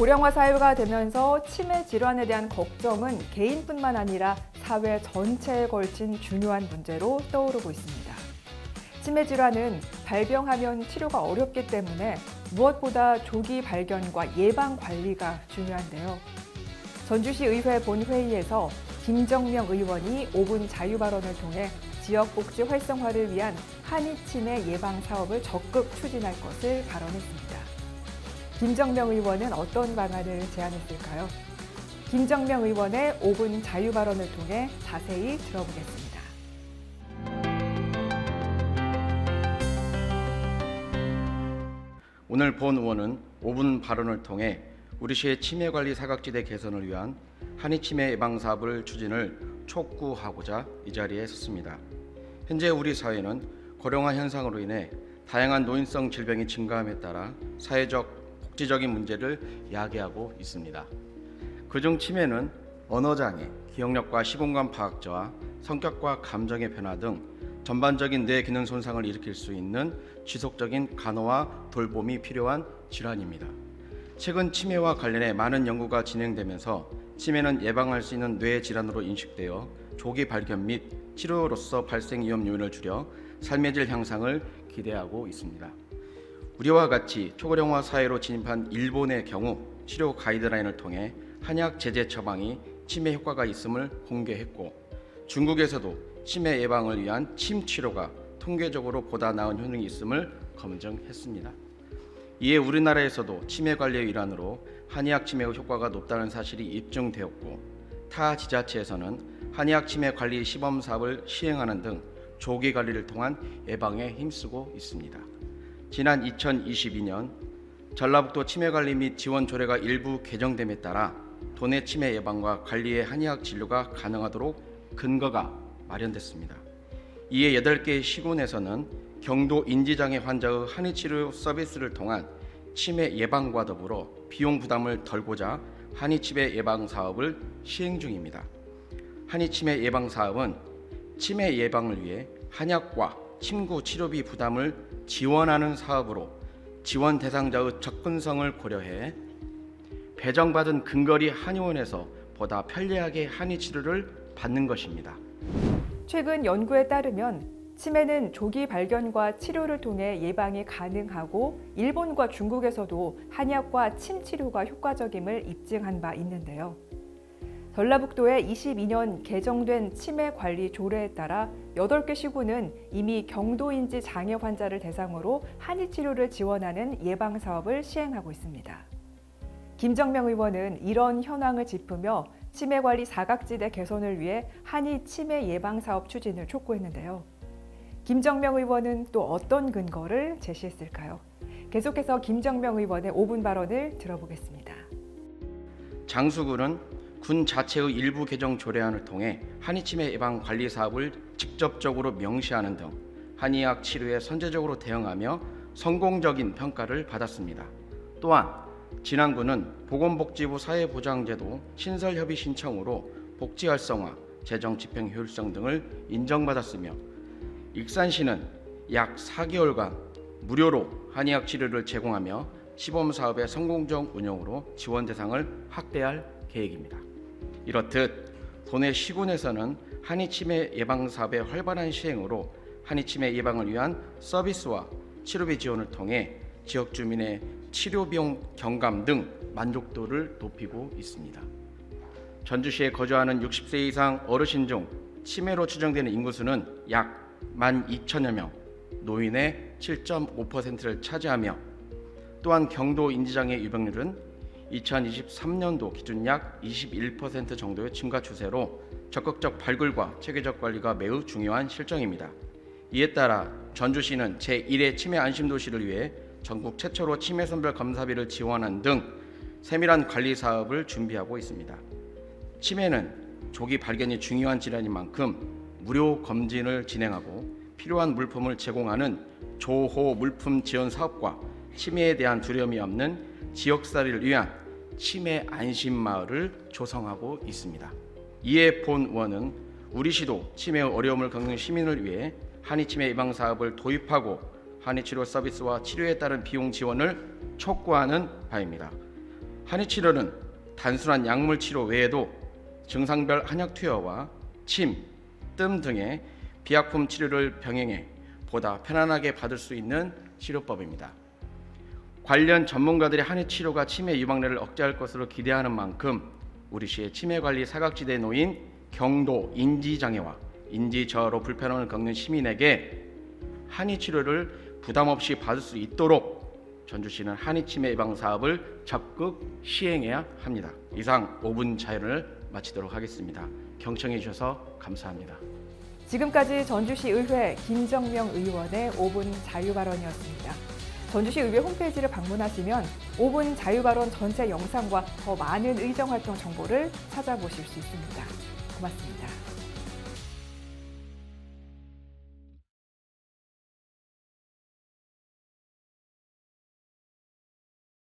고령화 사회가 되면서 치매 질환에 대한 걱정은 개인뿐만 아니라 사회 전체에 걸친 중요한 문제로 떠오르고 있습니다. 치매 질환은 발병하면 치료가 어렵기 때문에 무엇보다 조기 발견과 예방 관리가 중요한데요. 전주시 의회 본회의에서 김정명 의원이 5분 자유 발언을 통해 지역 복지 활성화를 위한 한의 치매 예방 사업을 적극 추진할 것을 발언했습니다. 김정명 의원은 어떤 방안을 제안했을까요? 김정명 의원의 5분 자유 발언을 통해 자세히 들어보겠습니다. 오늘 본 의원은 5분 발언을 통해 우리 시의 치매관리 사각지대 개선을 위한 한의치매 예방사업을 추진을 촉구하고자 이 자리에 섰습니다. 현재 우리 사회는 고령화 현상으로 인해 다양한 노인성 질병이 증가함에 따라 사회적, 복지적인 문제를 야기하고 있습니다. 그중 치매는 언어장애, 기억력과 시공간 파악저하, 성격과 감정의 변화 등 전반적인 뇌 기능 손상을 일으킬 수 있는 지속적인 간호와 돌봄이 필요한 질환입니다. 최근 치매와 관련해 많은 연구가 진행되면서 치매는 예방할 수 있는 뇌 질환으로 인식되어 조기 발견 및 치료로서 발생 위험 요인을 줄여 삶의 질 향상을 기대하고 있습니다. 우리와 같이 초고령화 사회로 진입한 일본의 경우 치료 가이드라인을 통해 한약 제제 처방이 치매 효과가 있음을 공개했고, 중국에서도 치매 예방을 위한 침 치료가 통계적으로 보다 나은 효능이 있음을 검증했습니다. 이에 우리나라에서도 치매 관리의 일환으로 한의학 치매 효과가 높다는 사실이 입증되었고, 타 지자체에서는 한의학 치매 관리 시범 사업을 시행하는 등 조기 관리를 통한 예방에 힘쓰고 있습니다. 지난 2022년 전라북도 치매관리 및 지원 조례가 일부 개정됨에 따라 도내 치매 예방과 관리의 한의학 진료가 가능하도록 근거가 마련됐습니다. 이에 8개 시군에서는 경도 인지장애 환자의 한의치료 서비스를 통한 치매 예방과 더불어 비용 부담을 덜고자 한의치매 예방 사업을 시행 중입니다. 한의치매 예방 사업은 치매 예방을 위해 한약과 침구 치료비 부담을 지원하는 사업으로 지원 대상자의 접근성을 고려해 배정받은 근거리 한의원에서 보다 편리하게 한의 치료를 받는 것입니다. 최근 연구에 따르면 치매는 조기 발견과 치료를 통해 예방이 가능하고 일본과 중국에서도 한약과 침 치료가 효과적임을 입증한 바 있는데요. 전라북도의 22년 개정된 치매 관리 조례에 따라 8개 시군은 이미 경도인지 장애 환자를 대상으로 한의 치료를 지원하는 예방 사업을 시행하고 있습니다. 김정명 의원은 이런 현황을 짚으며 치매 관리 사각지대 개선을 위해 한의 치매 예방 사업 추진을 촉구했는데요. 김정명 의원은 또 어떤 근거를 제시했을까요? 계속해서 김정명 의원의 5분 발언을 들어보겠습니다. 장수군은 군 자체의 일부 개정 조례안을 통해 한의치매 예방 관리 사업을 직접적으로 명시하는 등 한의학 치료에 선제적으로 대응하며 성공적인 평가를 받았습니다. 또한 진안군은 보건복지부 사회보장제도 신설협의 신청으로 복지 활성화, 재정 집행 효율성 등을 인정받았으며, 익산시는 약 4개월간 무료로 한의학 치료를 제공하며 시범사업의 성공적 운영으로 지원 대상을 확대할 계획입니다. 이렇듯 도내 시군에서는 한의치매 예방사업의 활발한 시행으로 한의치매 예방을 위한 서비스와 치료비 지원을 통해 지역 주민의 치료비용 경감 등 만족도를 높이고 있습니다. 전주시에 거주하는 60세 이상 어르신 중 치매로 추정되는 인구수는 약 12,000여 명, 노인의 7.5%를 차지하며, 또한 경도 인지장애 유병률은 2023년도 기준 약 21% 정도의 증가 추세로 적극적 발굴과 체계적 관리가 매우 중요한 실정입니다. 이에 따라 전주시는 제1회 치매 안심도시를 위해 전국 최초로 치매 선별 검사비를 지원하는 등 세밀한 관리 사업을 준비하고 있습니다. 치매는 조기 발견이 중요한 질환인 만큼 무료 검진을 진행하고 필요한 물품을 제공하는 조호 물품 지원 사업과 치매에 대한 두려움이 없는 지역살이를 위한 치매 안심마을을 조성하고 있습니다. 이에 본 의원은 우리 시도 치매의 어려움을 겪는 시민을 위해 한의치매 예방 사업을 도입하고 한의치료 서비스와 치료에 따른 비용 지원을 촉구하는 바입니다. 한의치료는 단순한 약물 치료 외에도 증상별 한약 투여와 침, 뜸 등의 비약품 치료를 병행해 보다 편안하게 받을 수 있는 치료법입니다. 관련 전문가들이 한의 치료가 치매 유방내를 억제할 것으로 기대하는 만큼 우리 시의 치매 관리 사각지대에 놓인 경도 인지장애와 인지저하로 불편함을 겪는 시민에게 한의 치료를 부담 없이 받을 수 있도록 전주시는 한의 치매 예방 사업을 적극 시행해야 합니다. 이상 5분 자유를 마치도록 하겠습니다. 경청해 주셔서 감사합니다. 지금까지 전주시 의회 김정명 의원의 5분 자유발언이었습니다. 전주시 의회 홈페이지를 방문하시면 5분 자유발언 전체 영상과 더 많은 의정활동 정보를 찾아보실 수 있습니다. 고맙습니다.